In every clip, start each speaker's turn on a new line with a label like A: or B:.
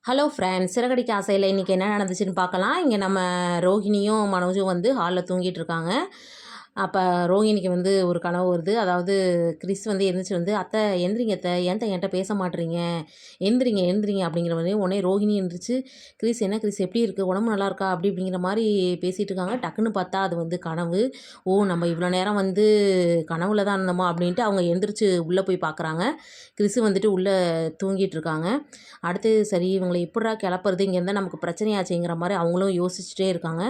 A: Hello friends, Siragadikka ஆசையில் இன்றைக்கி என்ன நடந்துச்சுன்னு பார்க்கலாம். இங்கே நம்ம ரோஹிணியும் மனோஜும் வந்து ஹாலில் தூங்கிட்டு இருக்காங்க. அப்போ ரோஹிணிக்கு வந்து ஒரு கனவு வருது. அதாவது கிறிஸ் வந்து எந்திரிச்சு வந்து, "அத்தை எந்திரிங்க அத்தை, ஏன் என்கிட்ட பேச மாட்றீங்க? எந்திரிங்க எந்திரிங்க" அப்படிங்கிற மாதிரி. உடனே ரோஹிணி எந்திரிச்சு, "கிறிஸ் என்ன கிறிஸ் எப்படி இருக்குது? உடம்பு நல்லா இருக்கா?" அப்படி இப்படிங்கிற மாதிரி பேசிகிட்டு இருக்காங்க. டக்குன்னு பார்த்தா அது வந்து கனவு. ஓ, நம்ம இவ்வளோ நேரம் வந்து கனவுல தான் இருந்தோமா அப்படின்ட்டு அவங்க எந்திரிச்சு உள்ளே போய் பார்க்குறாங்க. கிறிஸ் வந்துட்டு உள்ளே தூங்கிட்டு இருக்காங்க. அடுத்து சரி இவங்கள எப்புட்றா கிளப்புறது, இங்கேருந்தா நமக்கு பிரச்சனையாச்சேங்கிற மாதிரி அவங்களும் யோசிச்சுட்டே இருக்காங்க.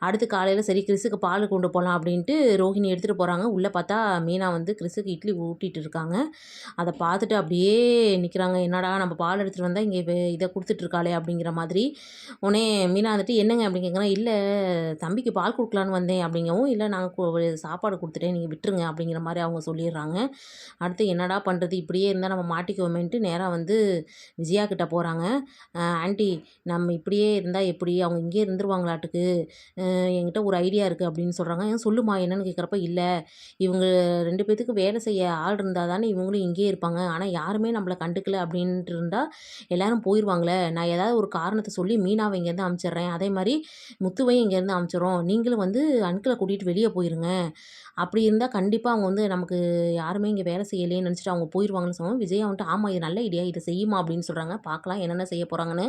A: அடுத்து காலையில் சரி கிறிஸுக்கு பால் கொண்டு போகலாம் அப்படின்ட்டு ரோஹிணி எடுத்துகிட்டு போகிறாங்க. உள்ளே பார்த்தா மீனா வந்து கிறிஸுக்கு இட்லி ஊட்டிட்டு இருக்காங்க. அதை பார்த்துட்டு அப்படியே நிற்கிறாங்க. என்னடா நம்ம பால் எடுத்துகிட்டு வந்தால் இங்கே இதை கொடுத்துட்ருக்காளே அப்படிங்கிற மாதிரி. உடனே மீனா வந்துட்டு என்னங்க அப்படின்னு கேட்குறேன். இல்லை தம்பிக்கு பால் கொடுக்கலான்னு வந்தேன் அப்படிங்கவும், இல்லை நாங்கள் சாப்பாடு கொடுத்துட்டேன் நீங்கள் விட்டுருங்க அப்படிங்கிற மாதிரி அவங்க சொல்லிடுறாங்க. அடுத்து என்னடா பண்ணுறது, இப்படியே இருந்தால் நம்ம மாட்டிக்குவோமேன்ட்டு நேராக வந்து விஜயா கிட்ட போகிறாங்க. ஆன்ட்டி நம்ம இப்படியே இருந்தால் எப்படி, அவங்க இங்கேயே இருந்துருவாங்களாட்டுக்கு, என்கிட்ட ஒரு ஐடியா இருக்குது அப்படின்னு சொல்கிறாங்க. சொல்லுமா என்னன்னு கேட்குறப்ப, இல்லை இவங்க 2 பேத்துக்கு வேலை செய்ய ஆள் இருந்தால் தானே இவங்களும் இங்கேயே இருப்பாங்க. ஆனால் யாருமே நம்மளை கண்டுக்கல அப்படின்ட்டு இருந்தால் எல்லோரும் போயிடுவாங்களே. நான் ஏதாவது ஒரு காரணத்தை சொல்லி மீனாவை இங்கேருந்து அனுப்பிச்சிடுறேன். அதே மாதிரி முத்துவையும் இங்கேருந்து அனுப்பிச்சிடுறோம். நீங்களும் வந்து அன்கிளை கூட்டிகிட்டு வெளியே போயிருங்க. அப்படி இருந்தால் கண்டிப்பாக அவங்க வந்து நமக்கு யாருமே இங்கே வேலை செய்யலையேன்னு நினச்சிட்டு அவங்க போயிடுவாங்கன்னு சொன்னோம். விஜயா வந்துட்டு ஆமாம் இது நல்ல ஐடியா, இதை செய்யுமா அப்படின்னு சொல்கிறாங்க. பார்க்கலாம் என்னென்ன செய்ய போகிறாங்கன்னு.